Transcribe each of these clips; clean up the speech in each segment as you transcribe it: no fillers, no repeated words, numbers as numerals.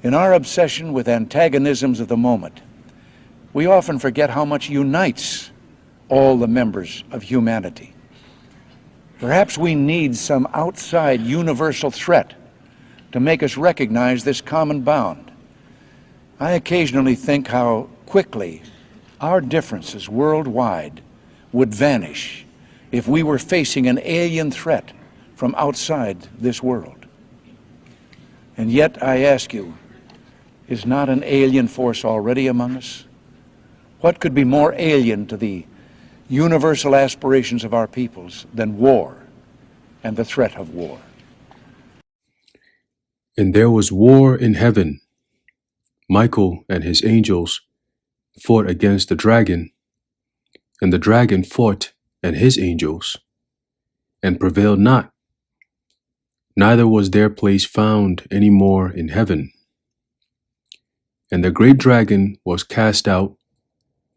In our obsession with antagonisms of the moment, we often forget how much unites all the members of humanity. Perhaps we need some outside universal threat to make us recognize this common bound. I occasionally think how quickly our differences worldwide would vanish if we were facing an alien threat from outside this world. And yet, I ask you, is not an alien force already among us? What could be more alien to the universal aspirations of our peoples than war and the threat of war? And there was war in heaven. Michael and his angels fought against the dragon, and the dragon fought and his angels, and prevailed not. Neither was their place found any more in heaven. And the great dragon was cast out,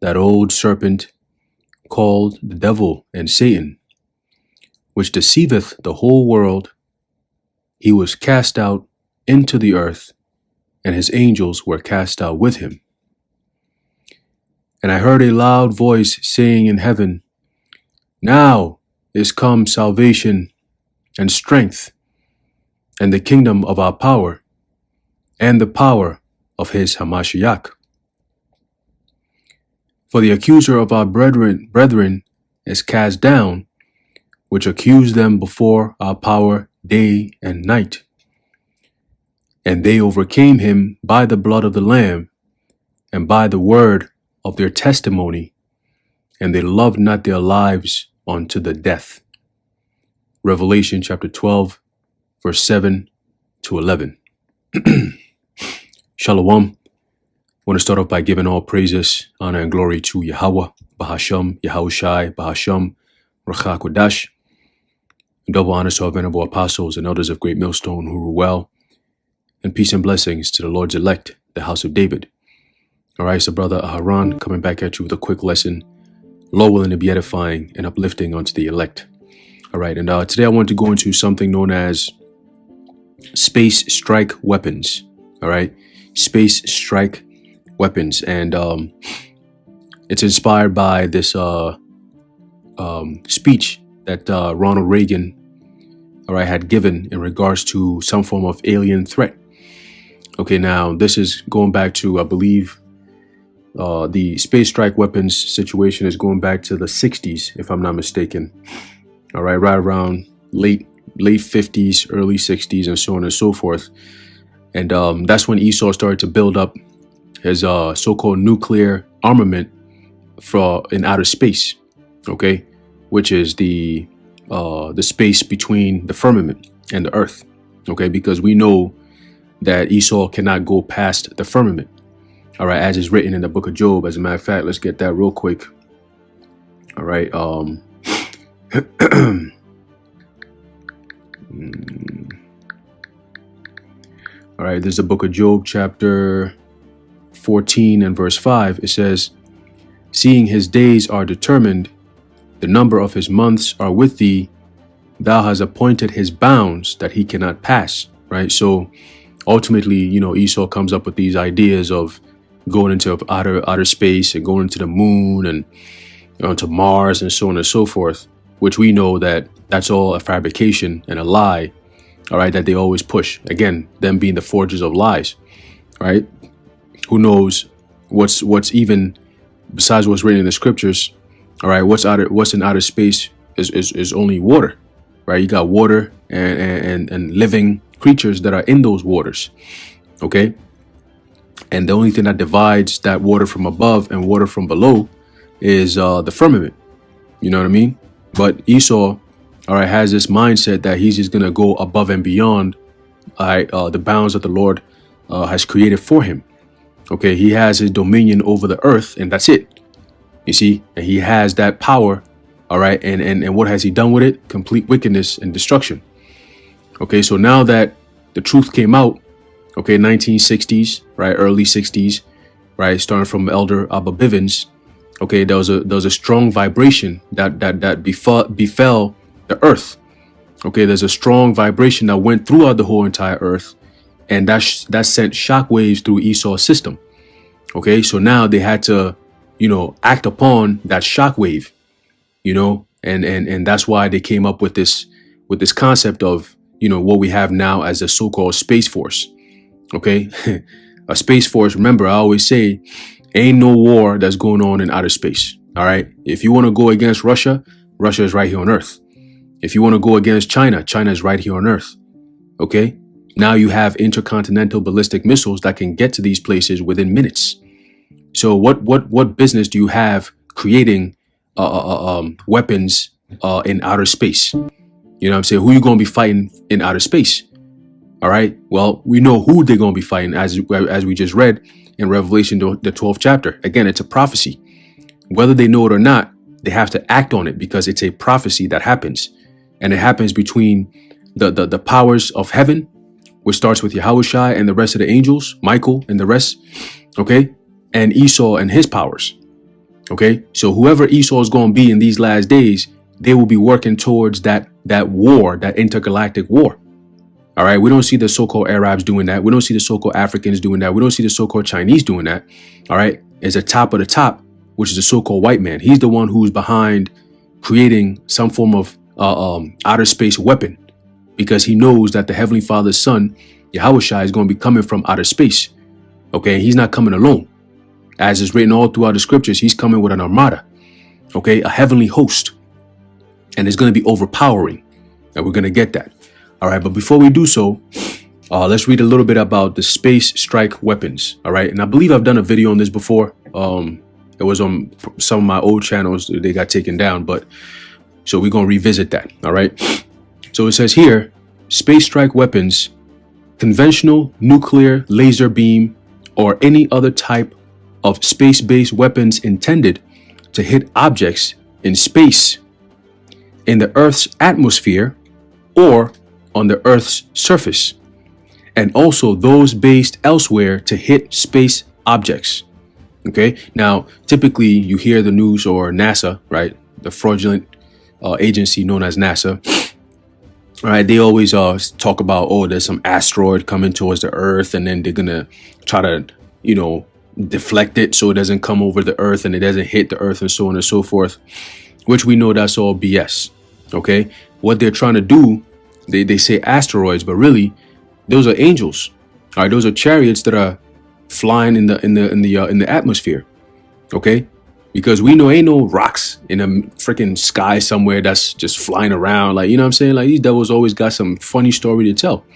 that old serpent, called the devil and Satan, which deceiveth the whole world. He was cast out into the earth, and his angels were cast out with him. And I heard a loud voice saying in heaven, Now is come salvation and strength, and the kingdom of our power, and the power of his Hamashiach. For the accuser of our brethren is cast down, which accused them before our power day and night. And they overcame him by the blood of the Lamb, and by the word of their testimony, and they loved not their lives unto the death. Revelation chapter 12, verse 7 to 11. Shalom. I want to start off by giving all praises, honor, and glory to Yahweh, Bahasham, Yahushai, Bahasham, Ruach HaKodesh. Double honors to our venerable apostles and elders of Great Millstone who rule well, and peace and blessings to the Lord's elect, the house of David. All right, so Brother Aharon coming back at you with a quick lesson, Lord willing to be edifying and uplifting unto the elect. All right, and today I want to go into something known as space strike weapons. All right, space strike weapons, and it's inspired by this speech that Ronald Reagan, all right, had given in regards to some form of alien threat. Okay, now this is going back to, I believe, the space strike weapons situation is going back to the 60s, if I'm not mistaken. All right, right around late 50s, early 60s, and so on and so forth. And that's when Esau started to build up his so-called nuclear armament in outer space. Okay, which is the space between the firmament and the earth. Okay, because we know that Esau cannot go past the firmament. All right, as is written in the book of Job. As a matter of fact, let's get that real quick. All right. All right, there's the book of Job, chapter 14 and verse 5. It says, Seeing his days are determined, the number of his months are with thee, thou hast appointed his bounds that he cannot pass. Right. So ultimately, Esau comes up with these ideas of going into outer space and going into the moon and onto Mars and so on and so forth, which we know that that's all a fabrication and a lie. All right, that they always push. Again, them being the forgers of lies. Right. Who knows what's even besides what's written in the scriptures. All right, what's in outer space is only water. Right. You got water and living creatures that are in those waters. Okay. And the only thing that divides that water from above and water from below is the firmament. You know what I mean? But Esau, all right, has this mindset that he's just going to go above and beyond the bounds that the Lord has created for him. Okay, he has his dominion over the earth, and that's it. You see, and he has that power. All right. And what has he done with it? Complete wickedness and destruction. Okay, so now that the truth came out, okay, 1960s, right, early 60s, right, starting from Elder Abba Bivens, okay, there was a strong vibration that befell the earth. Okay, there's a strong vibration that went throughout the whole entire earth, and that sent shockwaves through Esau's system. Okay, so now they had to, act upon that shockwave, and that's why they came up with this concept of what we have now as the so-called Space Force. Okay, a Space Force. Remember, I always say, ain't no war that's going on in outer space. All right, if you want to go against Russia, Russia is right here on Earth. If you want to go against China, China is right here on Earth. Okay, now you have intercontinental ballistic missiles that can get to these places within minutes. So what business do you have creating weapons in outer space? You know what I'm saying? Who you going to be fighting in outer space? All right. Well, we know who they're going to be fighting, as we just read in Revelation, the 12th chapter. Again, it's a prophecy. Whether they know it or not, they have to act on it because it's a prophecy that happens. And it happens between the powers of heaven, which starts with Yahushua and the rest of the angels, Michael and the rest. Okay. And Esau and his powers. Okay, so whoever Esau is going to be in these last days, they will be working towards that war, that intergalactic war. All right, we don't see the so-called Arabs doing that. We don't see the so-called Africans doing that. We don't see the so-called Chinese doing that. All right, it's a top of the top, which is the so-called white man. He's the one who's behind creating some form of outer space weapon, because he knows that the Heavenly Father's son, Yahushua, is going to be coming from outer space. Okay, he's not coming alone. As is written all throughout the scriptures, he's coming with an armada, okay, a heavenly host, and it's going to be overpowering, and we're going to get that. All right, but before we do so, let's read a little bit about the space strike weapons. All right, and I believe I've done a video on this before. It was on some of my old channels. They got taken down, but so we're going to revisit that. All right, so it says here, space strike weapons, conventional nuclear laser beam, or any other type of space-based weapons intended to hit objects in space, in the Earth's atmosphere, or on the Earth's surface, and also those based elsewhere to hit space objects. Okay, now typically you hear the news, or NASA, right, the fraudulent agency known as NASA. All right, they always talk about, oh, there's some asteroid coming towards the Earth, and then they're gonna try to, deflect it so it doesn't come over the Earth and it doesn't hit the Earth, and so on and so forth, which we know that's all BS. Okay, what they're trying to do, they say asteroids, but really those are angels. All right, those are chariots that are flying in the atmosphere. Okay, because we know ain't no rocks in a freaking sky somewhere that's just flying around, like, you know what I'm saying? Like, these devils always got some funny story to tell.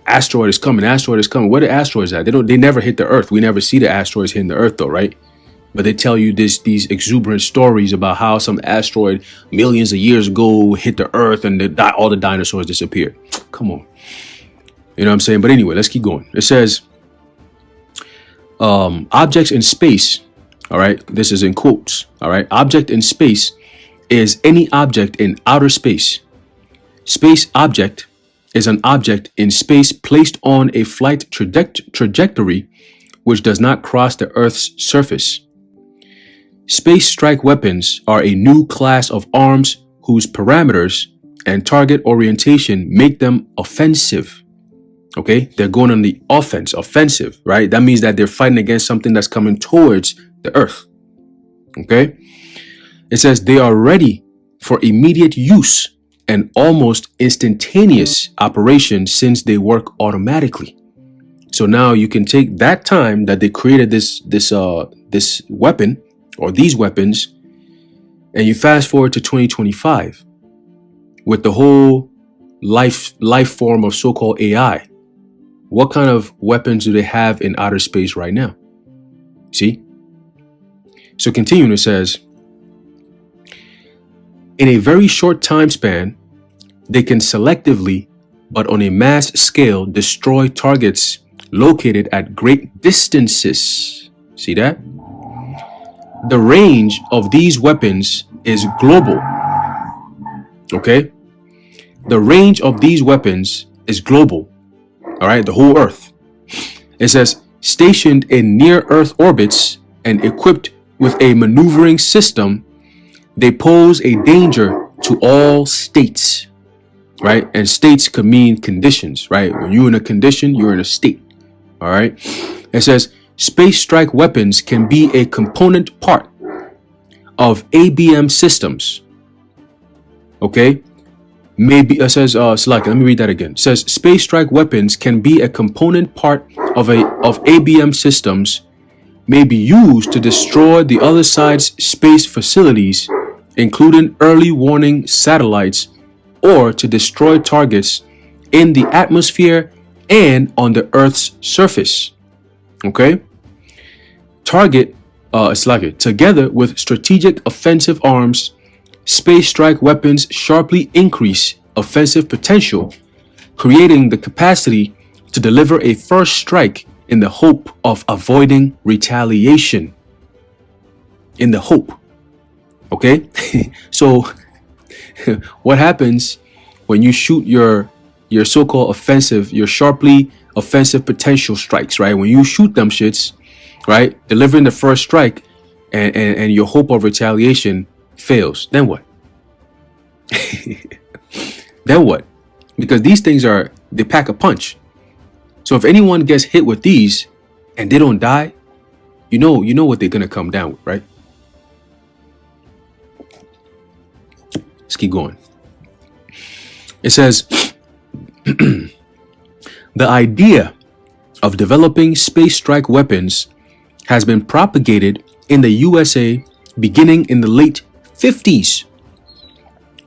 Asteroid is coming. Asteroid is coming. Where the asteroids at? They never hit the Earth. We never see the asteroids hitting the Earth, though, right? But they tell you these exuberant stories about how some asteroid millions of years ago hit the Earth and all the dinosaurs disappeared. Come on, you know what I'm saying? But anyway, let's keep going. It says, objects in space. All right, this is in quotes. All right, object in space is any object in outer space. Space object is an object in space placed on a flight trajectory which does not cross the Earth's surface. Space strike weapons are a new class of arms whose parameters and target orientation make them offensive. Okay, they're going on the offensive, right? That means that they're fighting against something that's coming towards the Earth. Okay, it says they are ready for immediate use and almost instantaneous operation, since they work automatically. So now you can take that time that they created this weapon, or these weapons, and you fast forward to 2025 with the whole life form of so-called AI. What kind of weapons do they have in outer space right now? See? So continuing, it says, in a very short time span, they can selectively, but on a mass scale, destroy targets located at great distances. See that? The range of these weapons is global. Okay? The range of these weapons is global. All right, the whole Earth. It says, stationed in near Earth orbits and equipped with a maneuvering system, they pose a danger to all states. right? And states could mean conditions, right? When you're in a condition, you're in a state. All right. It says space strike weapons can be a component part of ABM systems. Okay. Maybe it says select. Let me read that again. It says space strike weapons can be a component part of ABM systems, may be used to destroy the other side's space facilities, including early warning satellites, or to destroy targets in the atmosphere and on the Earth's surface. Okay. Target together with strategic offensive arms, space strike weapons sharply increase offensive potential, creating the capacity to deliver a first strike in the hope of avoiding retaliation. In the hope. Okay? So what happens when you shoot your so-called offensive, your sharply offensive potential strikes, right? When you shoot them shits, right, delivering the first strike, and your hope of retaliation fails, then what? Then what? Because these things they pack a punch. So if anyone gets hit with these and they don't die, you know what they're gonna come down with, right? Let's keep going. It says the idea of developing space strike weapons has been propagated in the USA beginning in the late 50s.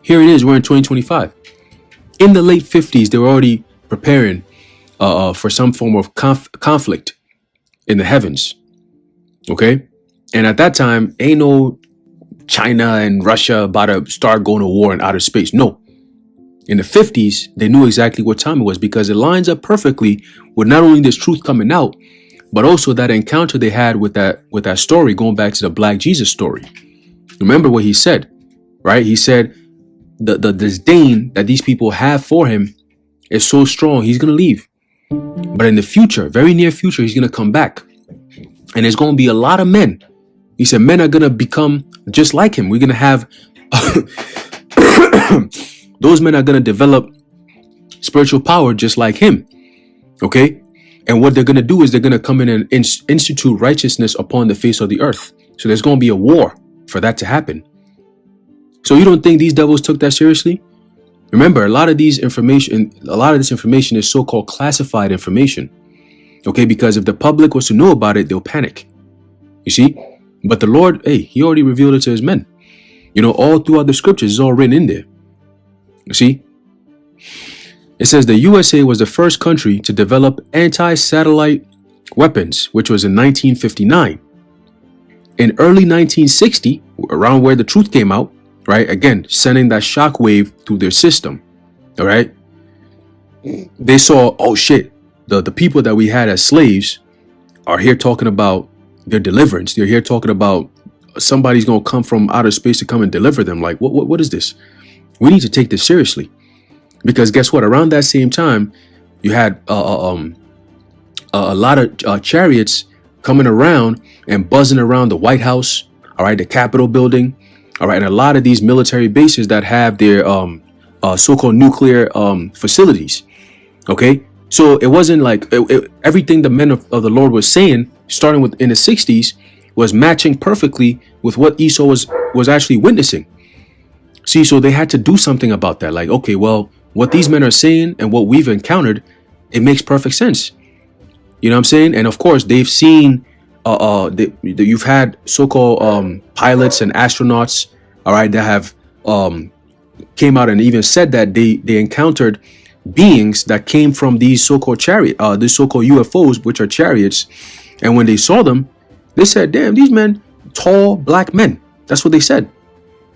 Here it is, we're in 2025. In the late 50s, they were already preparing for some form of conflict in the heavens. Okay? And at that time, ain't no China and Russia about to start going to war in outer space. No. In the 50s, they knew exactly what time it was, because it lines up perfectly with not only this truth coming out, but also that encounter they had with that story, going back to the Black Jesus story. Remember what he said, right? He said the disdain that these people have for him is so strong, he's going to leave. But in the future, very near future, he's going to come back. And there's going to be a lot of men. He said men are going to become just like him. We're going to have those men are going to develop spiritual power just like him. Okay? And what they're going to do is they're going to come in and institute righteousness upon the face of the earth. So there's going to be a war for that to happen. So you don't think these devils took that seriously? Remember, a lot of this information is so-called classified information. Okay? Because if the public was to know about it, they'll panic. You see? But the Lord, he already revealed it to his men. All throughout the scriptures, it's all written in there. You see? It says the USA was the first country to develop anti-satellite weapons, which was in 1959. In early 1960, around where the truth came out, right? Again, sending that shockwave through their system. All right? They saw, oh shit, the people that we had as slaves are here talking about their deliverance. They're here talking about somebody's going to come from outer space to come and deliver them. Like, what is this? We need to take this seriously. Because guess what? Around that same time, you had a lot of chariots coming around and buzzing around the White House, all right, the Capitol building, all right, and a lot of these military bases that have their so-called nuclear facilities. Okay, so it wasn't like everything the men of the Lord was saying, starting with in the 60s, was matching perfectly with what Esau was actually witnessing. See, so they had to do something about that. Like, okay, well, what these men are saying and what we've encountered, it makes perfect sense. You know what I'm saying? And of course, they've seen, you've had so-called pilots and astronauts, all right, that have came out and even said that they encountered beings that came from these so-called these so-called UFOs, which are chariots. And when they saw them, they said, damn, these men, tall black men. That's what they said.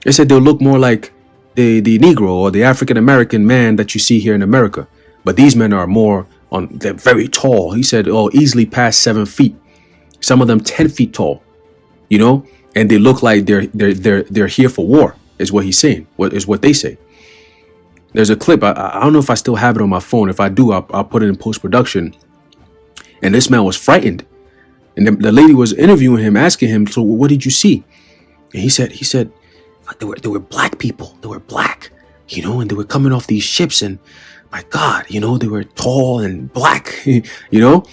They said they'll look more like the Negro or the African-American man that you see here in America. But these men are they're very tall. He said, easily past 7 feet. Some of them 10 feet tall, and they look like they're here for war, is what he's saying. What is what they say. There's a clip. I don't know if I still have it on my phone. If I do, I'll put it in post-production. And this man was frightened. And the lady was interviewing him, asking him, so what did you see? And he said, they were black people. They were black. you know, and they were coming off these ships, and my God, you know, they were tall and black, you know.